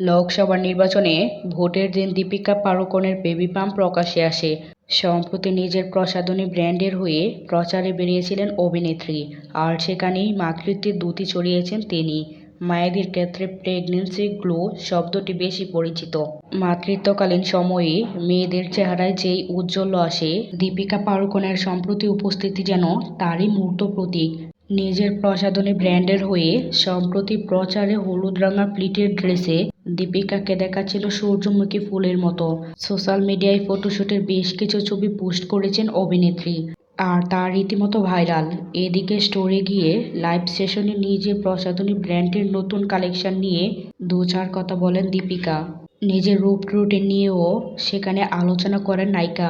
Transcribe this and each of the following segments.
লোকসভা নির্বাচনে ভোটের দিন দীপিকা পাড়ুকোনের বেবি পাম্প প্রকাশ্যে আসে। সম্প্রতি নিজের প্রসাধনী ব্র্যান্ডের হয়ে প্রচারে বেরিয়েছিলেন অভিনেত্রী, আর সেখানেই মাতৃত্বের দ্যুতি ছড়িয়েছেন তিনি। মায়েদের ক্ষেত্রে প্রেগন্যান্সি গ্লো শব্দটি বেশি পরিচিত। মাতৃত্বকালীন সময়ে মেয়েদের চেহারায় যেই উজ্জ্বল্য আসে, দীপিকা পাড়ুকোনের সম্প্রতি উপস্থিতি যেন তারই মূর্ত প্রতীক। নিজের প্রসাধনী ব্র্যান্ডের হয়ে সম্প্রতি প্রচারে হলুদ রঙা প্লিটের ড্রেসে দীপিকাকে দেখাচ্ছিল সূর্যমুখী ফুলের মতো। সোশ্যাল মিডিয়ায় ফটোশুটের বেশ কিছু ছবি পোস্ট করেছেন অভিনেত্রী, আর তা রীতিমতো ভাইরাল। এদিকে স্টোরে গিয়ে লাইভ সেশনে নিজের প্রসাধনী ব্র্যান্ডের নতুন কালেকশন নিয়ে দু চার কথা বলেন দীপিকা। নিজের রূপ রুটিন নিয়েও সেখানে আলোচনা করেন নায়িকা।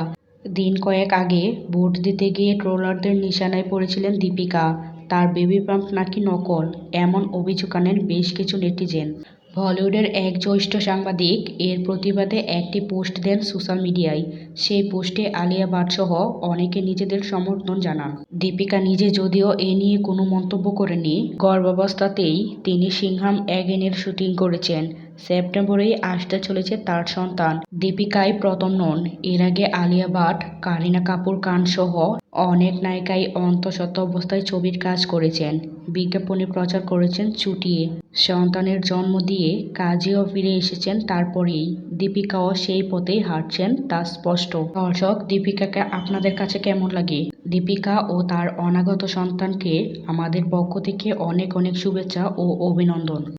দিন কয়েক আগে ভোট দিতে গিয়ে ট্রোলারদের নিশানায় পড়েছিলেন দীপিকা। তার বেবি পাম্প নাকি নকল, এমন অভিযোগ আনেন বেশ কিছু নেটিজেন। বলিউডের এক জ্যেষ্ঠ সাংবাদিক এর প্রতিবাদে একটি পোস্ট দেন সোশ্যাল মিডিয়ায়। সেই পোস্টে আলিয়া ভাট সহ অনেকে নিজেদের সমর্থন জানান। দীপিকা নিজে যদিও এ নিয়ে কোনো মন্তব্য করেননি। গর্ভাবস্থাতেই তিনি সিংহাম এগেনের শুটিং করেছেন। সেপ্টেম্বরেই আসতে চলেছে তার সন্তান। দীপিকাই প্রথম নন, এর আগে আলিয়া ভাট, কারিনা কাপুর খান সহ অনেক নায়িকাই অন্তঃসত্ত্বা অবস্থায় ছবির কাজ করেছেন। বিজ্ঞাপনে প্রচার করেছেন চুটিয়ে। সন্তানের জন্ম দিয়ে কাজেও ফিরে এসেছেন তারপরেই। দীপিকাও সেই পথেই হাঁটছেন, তা স্পষ্ট। দর্শক, দীপিকাকে আপনাদের কাছে কেমন লাগে? দীপিকা ও তার অনাগত সন্তানকে আমাদের পক্ষ থেকে অনেক অনেক শুভেচ্ছা ও অভিনন্দন।